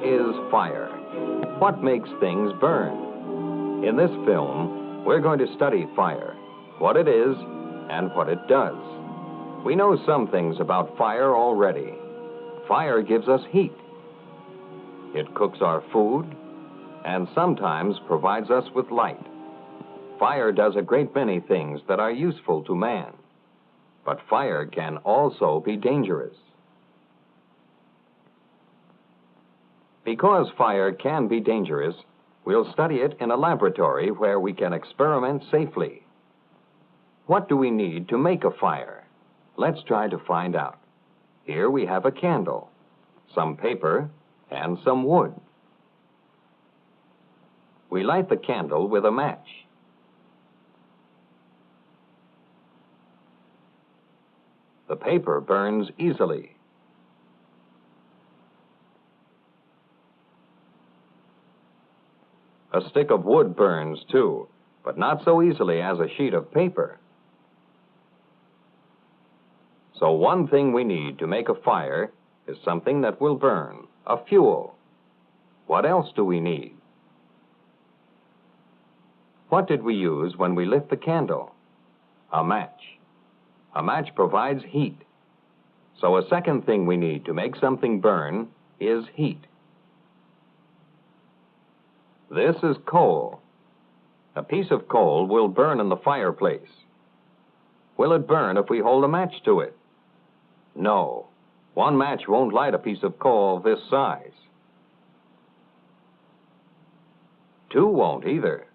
is fire? What makes things burn? In this film, we're going to study fire, what it is and what it does. We know some things about fire already. Fire gives us heat. It cooks our food and sometimes provides us with light. Fire does a great many things that are useful to man, but fire can also be dangerous. Because fire can be dangerous, we'll study it in a laboratory where we can experiment safely. What do we need to make a fire? Let's try to find out. Here we have a candle, some paper, and some wood. We light the candle with a match. The paper burns easily. A stick of wood burns too, but not so easily as a sheet of paper. So one thing we need to make a fire is something that will burn, a fuel. What else do we need? What did we use when we lit the candle? A match. A match provides heat. So a second thing we need to make something burn is heat. This is coal. A piece of coal will burn in the fireplace. Will it burn if we hold a match to it? No. One match won't light a piece of coal this size. Two won't either.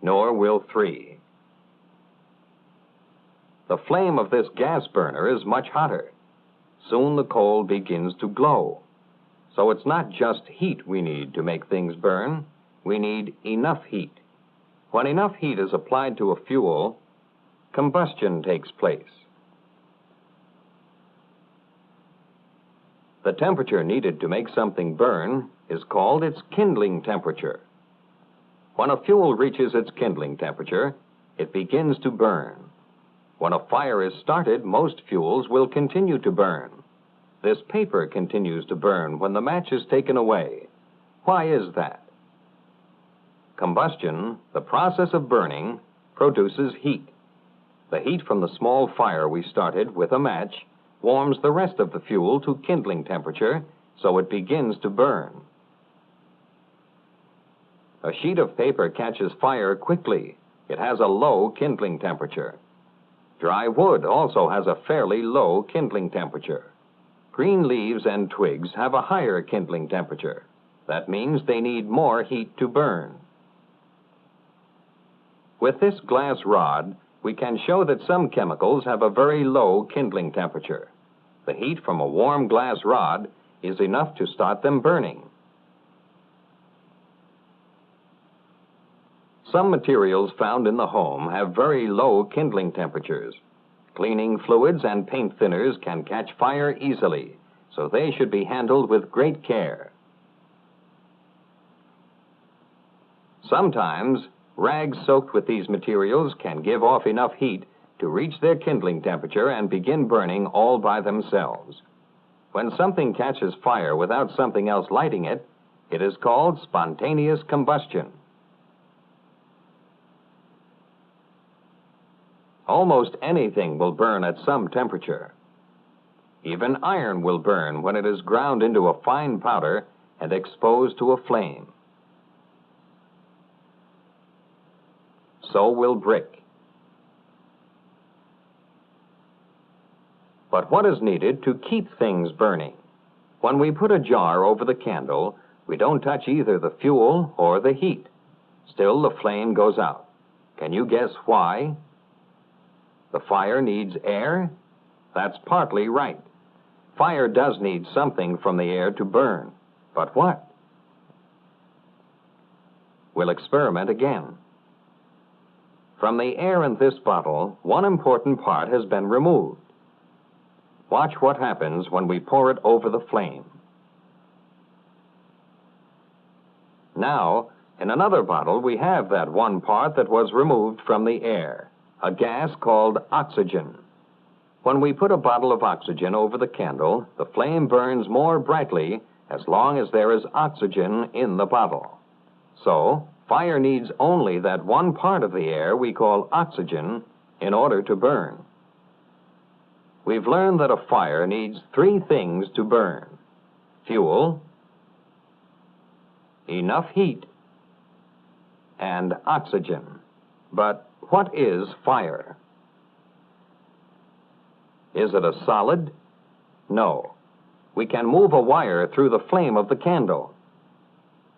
Nor will three. The flame of this gas burner is much hotter. Soon the coal begins to glow. So it's not just heat we need to make things burn. We need enough heat. When enough heat is applied to a fuel, combustion takes place. The temperature needed to make something burn is called its kindling temperature. When a fuel reaches its kindling temperature, it begins to burn. When a fire is started, most fuels will continue to burn. This paper continues to burn when the match is taken away. Why is that? Combustion, the process of burning, produces heat. The heat from the small fire we started with a match warms the rest of the fuel to kindling temperature, so it begins to burn. A sheet of paper catches fire quickly. It has a low kindling temperature. Dry wood also has a fairly low kindling temperature. Green leaves and twigs have a higher kindling temperature. That means they need more heat to burn. With this glass rod, we can show that some chemicals have a very low kindling temperature. The heat from a warm glass rod is enough to start them burning. Some materials found in the home have very low kindling temperatures. Cleaning fluids and paint thinners can catch fire easily, so they should be handled with great care. Sometimes, rags soaked with these materials can give off enough heat to reach their kindling temperature and begin burning all by themselves. When something catches fire without something else lighting it, it is called spontaneous combustion. Almost anything will burn at some temperature. Even iron will burn when it is ground into a fine powder and exposed to a flame. So will brick. But what is needed to keep things burning? When we put a jar over the candle, we don't touch either the fuel or the heat. Still, the flame goes out. Can you guess why? The fire needs air? That's partly right. Fire does need something from the air to burn. But what? We'll experiment again. From the air in this bottle, one important part has been removed. Watch what happens when we pour it over the flame. Now, in another bottle, we have that one part that was removed from the air, a gas called oxygen. When we put a bottle of oxygen over the candle, the flame burns more brightly as long as there is oxygen in the bottle. So, fire needs only that one part of the air we call oxygen in order to burn. We've learned that a fire needs three things to burn: fuel, enough heat, and oxygen. But what is fire? Is it a solid? No. We can move a wire through the flame of the candle.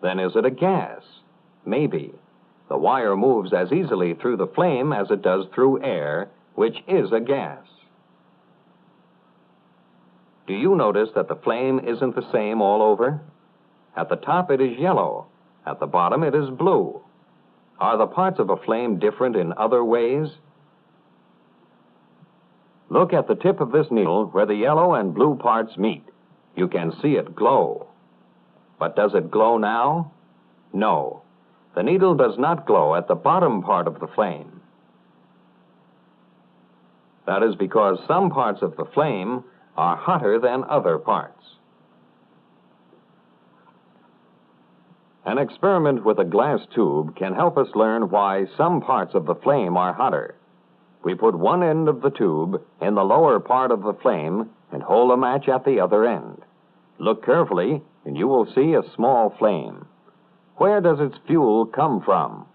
Then is it a gas? Maybe. The wire moves as easily through the flame as it does through air, which is a gas. Do you notice that the flame isn't the same all over? At the top it is yellow. At the bottom it is blue. Are the parts of a flame different in other ways? Look at the tip of this needle where the yellow and blue parts meet. You can see it glow. But does it glow now? No. The needle does not glow at the bottom part of the flame. That is because some parts of the flame are hotter than other parts. An experiment with a glass tube can help us learn why some parts of the flame are hotter. We put one end of the tube in the lower part of the flame and hold a match at the other end. Look carefully, and you will see a small flame. Where does its fuel come from?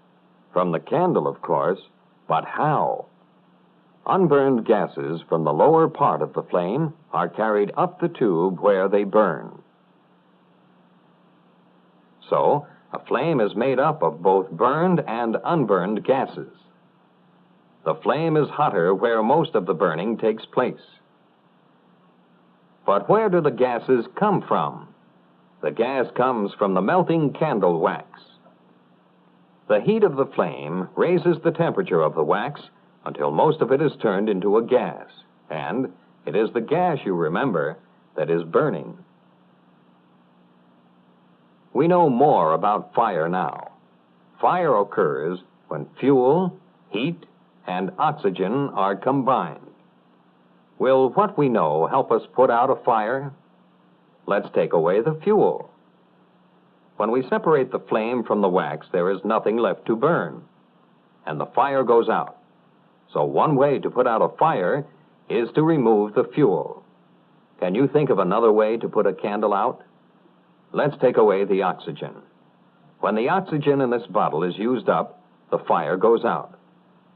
From the candle, of course, but how? Unburned gases from the lower part of the flame are carried up the tube where they burn. So, a flame is made up of both burned and unburned gases. The flame is hotter where most of the burning takes place. But where do the gases come from? The gas comes from the melting candle wax. The heat of the flame raises the temperature of the wax until most of it is turned into a gas, and it is the gas, you remember, that is burning. We know more about fire now. Fire occurs when fuel, heat, and oxygen are combined. Will what we know help us put out a fire? Let's take away the fuel. When we separate the flame from the wax, there is nothing left to burn, and the fire goes out. So one way to put out a fire is to remove the fuel. Can you think of another way to put a candle out? Let's take away the oxygen. When the oxygen in this bottle is used up, the fire goes out.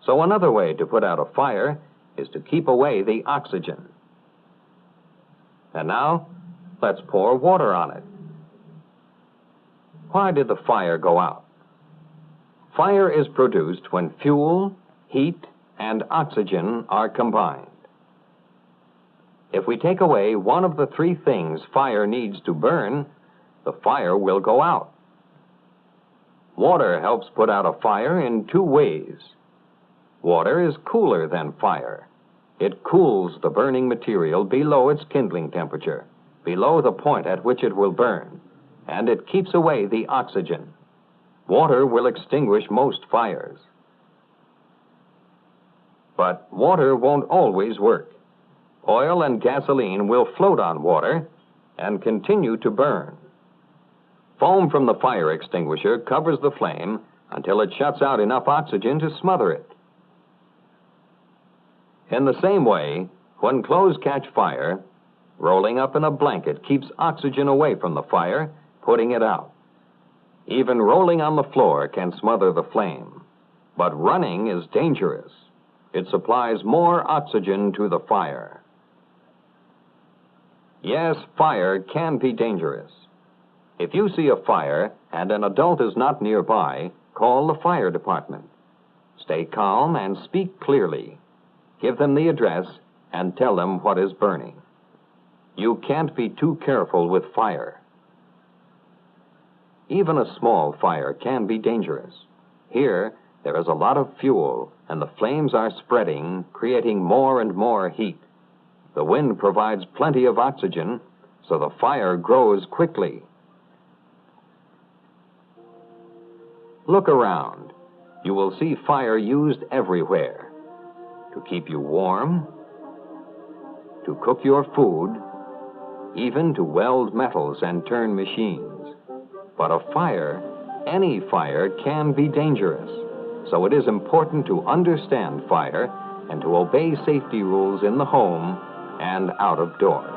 So another way to put out a fire is to keep away the oxygen. And now, let's pour water on it. Why did the fire go out? Fire is produced when fuel, heat, and oxygen are combined. If we take away one of the three things fire needs to burn, the fire will go out. Water helps put out a fire in two ways. Water is cooler than fire. It cools the burning material below its kindling temperature, below the point at which it will burn, and it keeps away the oxygen. Water will extinguish most fires. But water won't always work. Oil and gasoline will float on water and continue to burn. Foam from the fire extinguisher covers the flame until it shuts out enough oxygen to smother it. In the same way, when clothes catch fire, rolling up in a blanket keeps oxygen away from the fire, putting it out. Even rolling on the floor can smother the flame. But running is dangerous. It supplies more oxygen to the fire. Yes, fire can be dangerous. If you see a fire and an adult is not nearby, call the fire department. Stay calm and speak clearly. Give them the address and tell them what is burning. You can't be too careful with fire. Even a small fire can be dangerous. Here, there is a lot of fuel, and the flames are spreading, creating more and more heat. The wind provides plenty of oxygen, so the fire grows quickly. Look around. You will see fire used everywhere. To keep you warm, to cook your food, even to weld metals and turn machines. But a fire, any fire, can be dangerous. So it is important to understand fire and to obey safety rules in the home and out of doors.